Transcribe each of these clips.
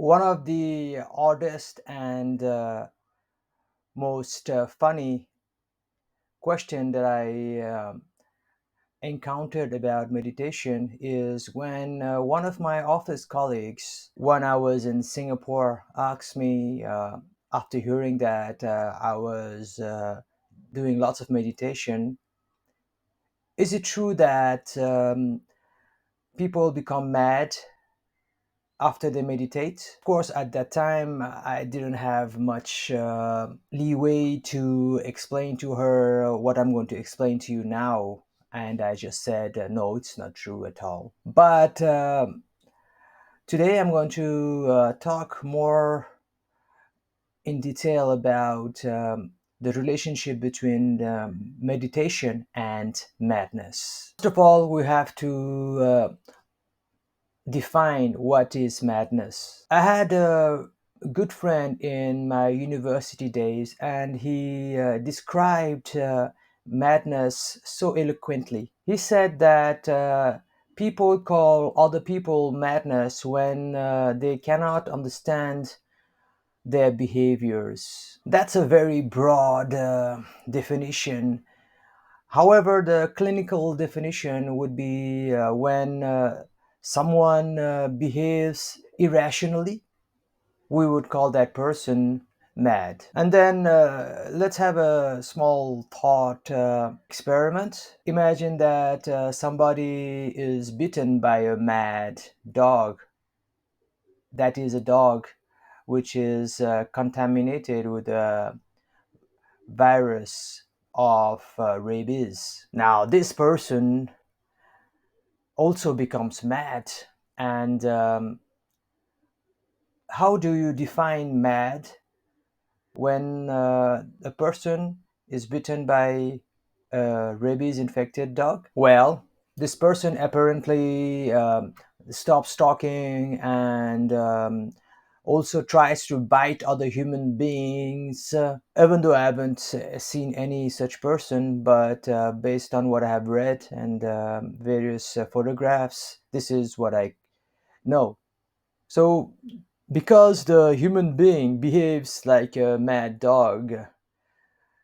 One of the oddest and most funny question that I encountered about meditation is when one of my office colleagues, when I was in Singapore, asked me after hearing that I was doing lots of meditation, is it true that people become mad after they meditate? Of course, at that time, I didn't have much leeway to explain to her what I'm going to explain to you now. And I just said, no, it's not true at all. But today I'm going to talk more in detail about the relationship between meditation and madness. First of all, we have to define what is madness. I had a good friend in my university days, and he described madness so eloquently. He said that people call other people madness when they cannot understand their behaviors. That's a very broad definition. However, the clinical definition would be when someone behaves irrationally, we would call that person mad. And then let's have a small thought experiment. Imagine that somebody is bitten by a mad dog. That is a dog which is contaminated with a virus of rabies. Now, this person also becomes mad. And how do you define mad when a person is bitten by a rabies infected dog? Well, this person apparently stops talking and also tries to bite other human beings. Even though I haven't seen any such person, but based on what I have read and various photographs, this is what I know. So, because the human being behaves like a mad dog,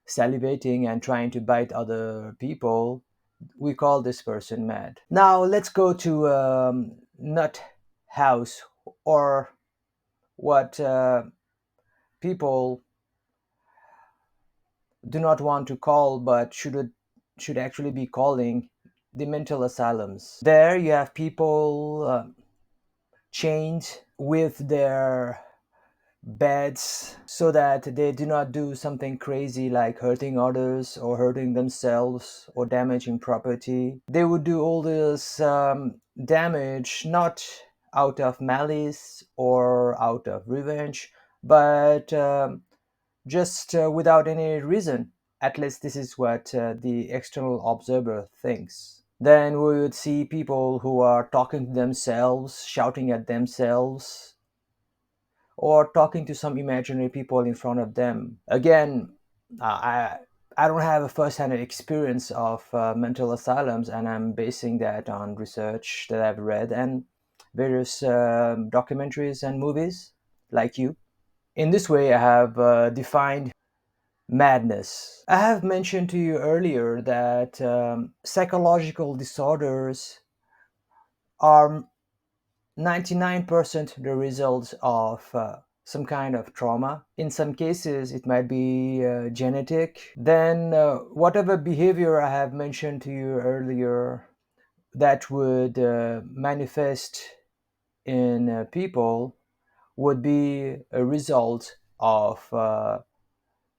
salivating and trying to bite other people, we call this person mad. Now, let's go to nut house, or what people do not want to call but should actually be calling the mental asylums. There you have people chained with their beds so that they do not do something crazy like hurting others or hurting themselves or damaging property. They would do all this damage not out of malice or out of revenge, but just without any reason. At least this is what the external observer thinks. Then we would see people who are talking to themselves, shouting at themselves, or talking to some imaginary people in front of them. Again, I don't have a first-hand experience of mental asylums, and I'm basing that on research that I've read and various documentaries and movies like you. In this way, I have defined madness. I have mentioned to you earlier that psychological disorders are 99% the result of some kind of trauma. In some cases, it might be genetic. Then, whatever behavior I have mentioned to you earlier that would manifest in people would be a result of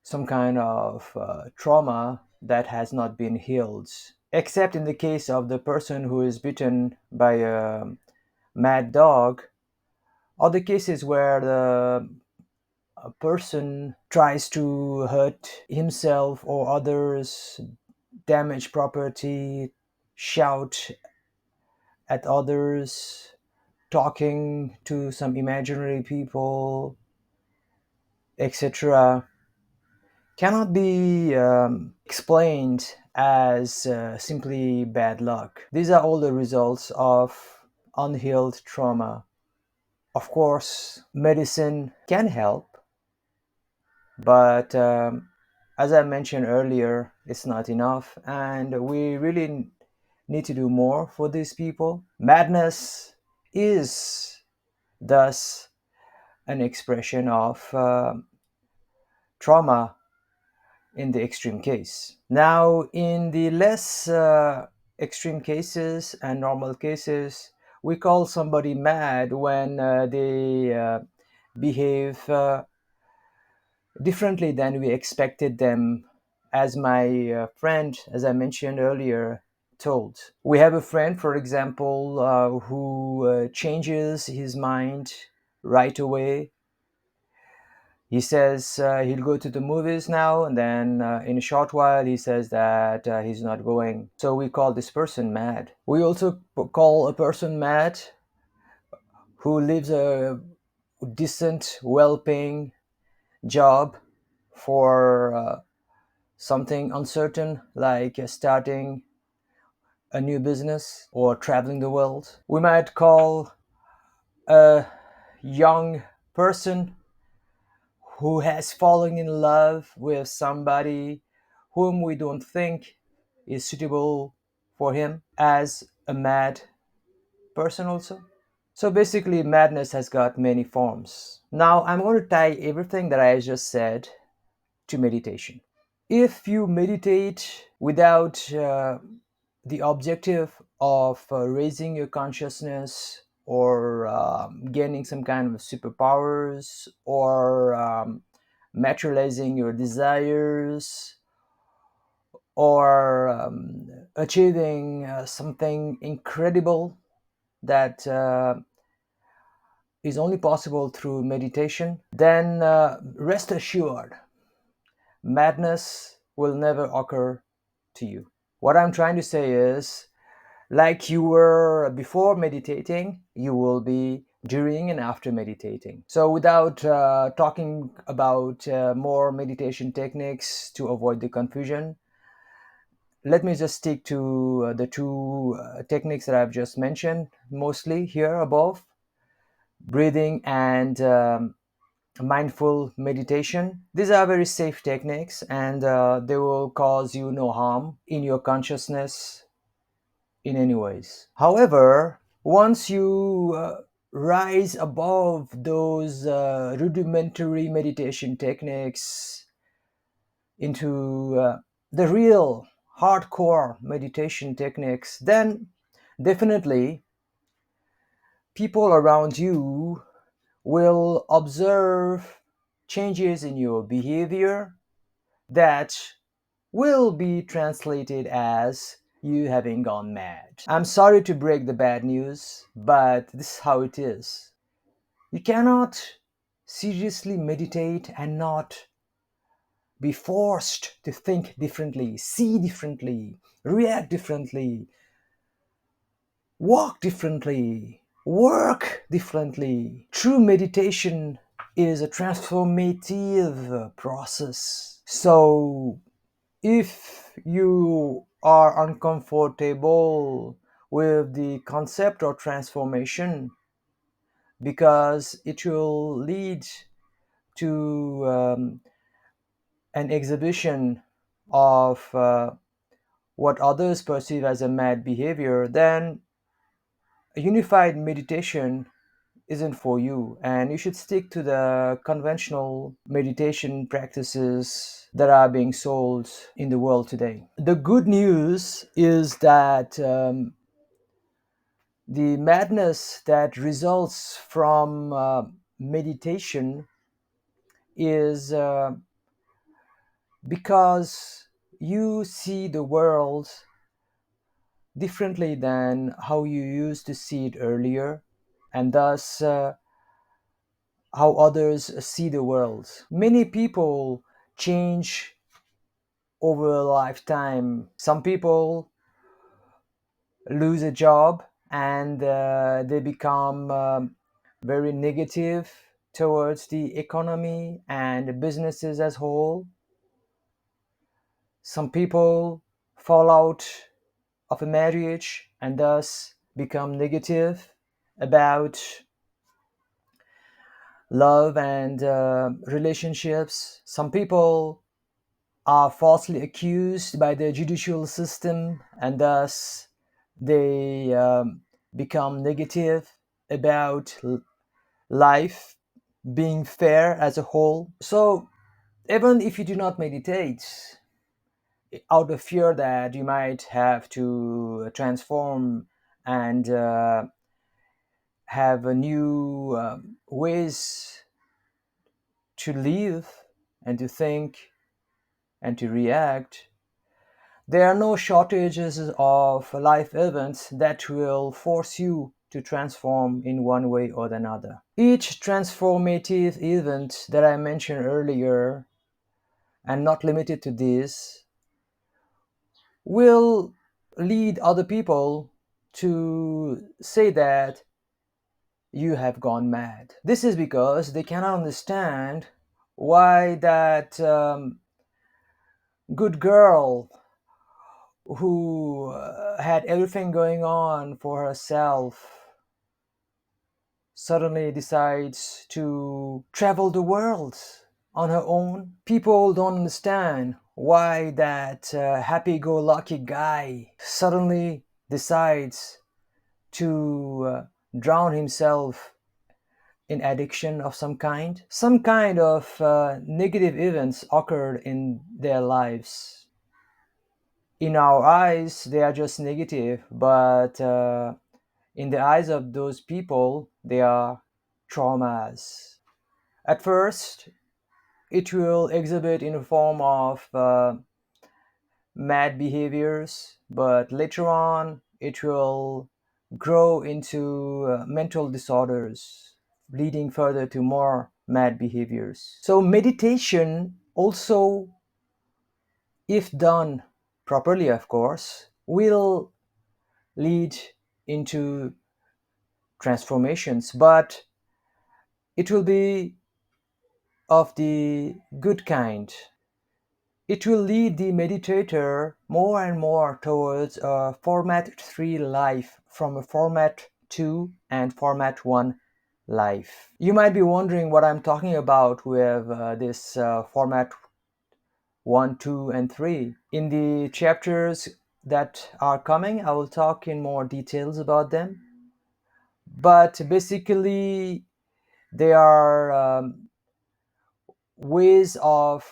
some kind of trauma that has not been healed. Except in the case of the person who is bitten by a mad dog, or the cases where the a person tries to hurt himself or others, damage property, shout at others, talking to some imaginary people, etc., cannot be explained as simply bad luck. These are all the results of unhealed trauma Of course, medicine can help, but as I mentioned earlier, it's not enough, and we really need to do more for these people. Madness is thus an expression of trauma in the extreme case. Now, in the less extreme cases and normal cases, we call somebody mad when they behave differently than we expected them, as my friend, as I mentioned earlier, told. We have a friend, for example, who changes his mind right away. He says he'll go to the movies now, and then in a short while he says that he's not going. So we call this person mad. We also call a person mad who lives a decent, well paying job for something uncertain like starting a new business or traveling the world. We might call a young person who has fallen in love with somebody whom we don't think is suitable for him as a mad person also. So basically, madness has got many forms. Now, I'm going to tie everything that I just said to meditation. If you meditate without the objective of raising your consciousness or gaining some kind of superpowers or materializing your desires or achieving something incredible that is only possible through meditation, then rest assured madness will never occur to you. What I'm trying to say is, like you were before meditating, you will be during and after meditating. So, without talking about more meditation techniques to avoid the confusion, let me just stick to the two techniques that I've just mentioned, mostly here above: breathing and mindful meditation. These are very safe techniques, and they will cause you no harm in your consciousness in any ways. However, once you rise above those rudimentary meditation techniques into the real hardcore meditation techniques, then definitely people around you will observe changes in your behavior that will be translated as you having gone mad. I'm sorry to break the bad news, but this is how it is. You cannot seriously meditate and not be forced to think differently, see differently, react differently, walk differently, work differently. True meditation is a transformative process. So, if you are uncomfortable with the concept of transformation because it will lead to an exhibition of what others perceive as a mad behavior, then a unified meditation isn't for you, and you should stick to the conventional meditation practices that are being sold in the world today. The good news is that the madness that results from meditation is because you see the world differently than how you used to see it earlier, and thus how others see the world. Many people change over a lifetime. Some people lose a job and they become very negative towards the economy and businesses as whole. Some people fall out of a marriage and thus become negative about love and relationships. Some people are falsely accused by the judicial system, and thus they become negative about life being fair as a whole. So, even if you do not meditate, out of fear that you might have to transform and have a new ways to live and to think and to react, there are no shortages of life events that will force you to transform in one way or another. Each transformative event that I mentioned earlier, and not limited to this, will lead other people to say that you have gone mad. This is because they cannot understand why that good girl who had everything going on for herself suddenly decides to travel the world on her own. People don't understand why that happy-go-lucky guy suddenly decides to drown himself in addiction of some kind. Some kind of negative events occurred in their lives. In our eyes, they are just negative, but in the eyes of those people, they are traumas. At first, it will exhibit in the form of mad behaviors, but later on, it will grow into mental disorders, leading further to more mad behaviors. So, meditation also, if done properly, of course, will lead into transformations, but it will be of the good kind. It will lead the meditator more and more towards a format 3 life from a format 2 and format 1 life. You might be wondering what I'm talking about with this format 1, 2, and 3. In the chapters that are coming, I will talk in more details about them. But basically, they are ways of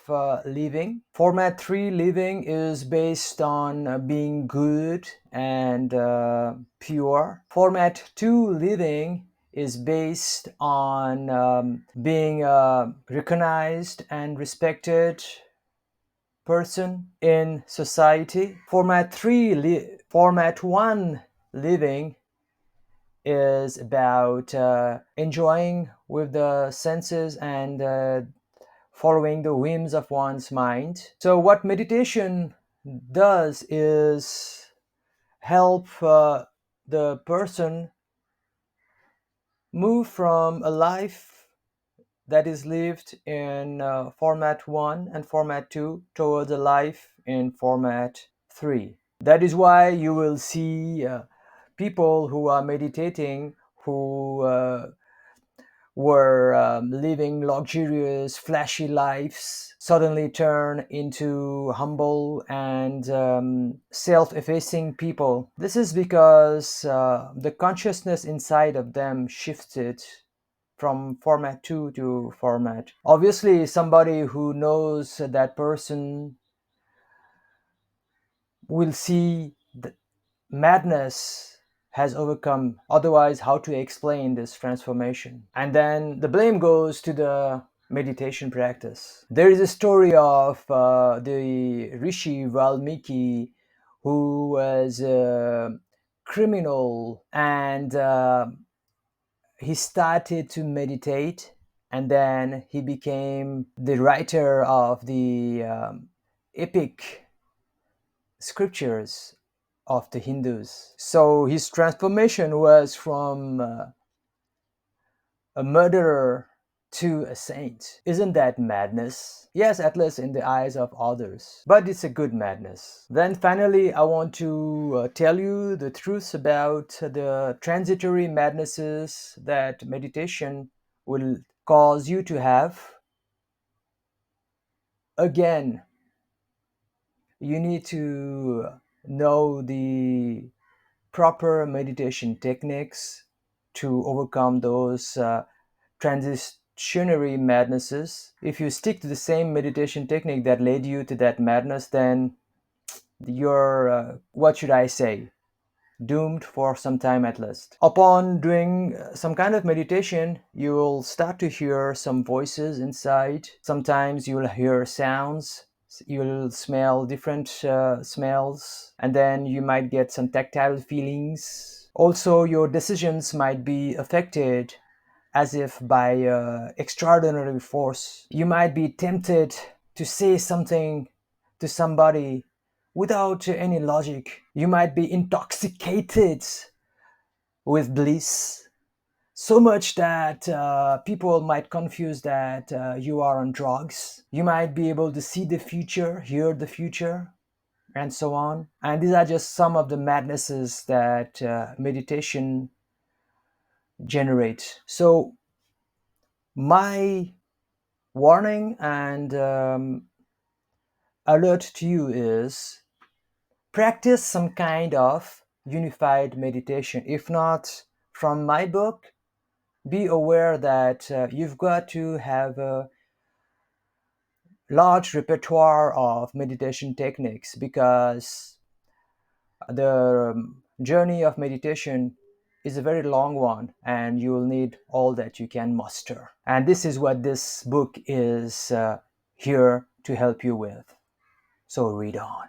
living. Format 3 living is based on being good and pure. Format 2 living is based on being a recognized and respected person in society. Format 1 living is about enjoying with the senses and following the whims of one's mind. So, what meditation does is help the person move from a life that is lived in format 1 and format 2 towards a life in format 3. That is why you will see people who are meditating who were living luxurious, flashy lives suddenly turn into humble and self-effacing people. This is because the consciousness inside of them shifted from format 2 to format. Obviously, somebody who knows that person will see that madness has overcome. Otherwise, how to explain this transformation? And then the blame goes to the meditation practice. There is a story of the Rishi Valmiki, who was a criminal, and he started to meditate, and then he became the writer of the epic scriptures of the Hindus. So his transformation was from a murderer to a saint. Isn't that madness? Yes, at least in the eyes of others. But it's a good madness. Then finally, I want to tell you the truth about the transitory madnesses that meditation will cause you to have, again, you need to know the proper meditation techniques to overcome those transitionary madnesses. If you stick to the same meditation technique that led you to that madness, then you're, what should I say, doomed for some time at least. Upon doing some kind of meditation, you will start to hear some voices inside. Sometimes you'll hear sounds. You'll smell different smells, and then you might get some tactile feelings. Also, your decisions might be affected as if by extraordinary force. You might be tempted to say something to somebody without any logic. You might be intoxicated with bliss, so much that people might confuse that you are on drugs. You might be able to see the future, hear the future, and so on. And these are just some of the madnesses that meditation generates. So, my warning and alert to you is practice some kind of unified meditation. If not from my book, be aware that you've got to have a large repertoire of meditation techniques, because the journey of meditation is a very long one and you will need all that you can muster. And this is what this book is here to help you with. So read on.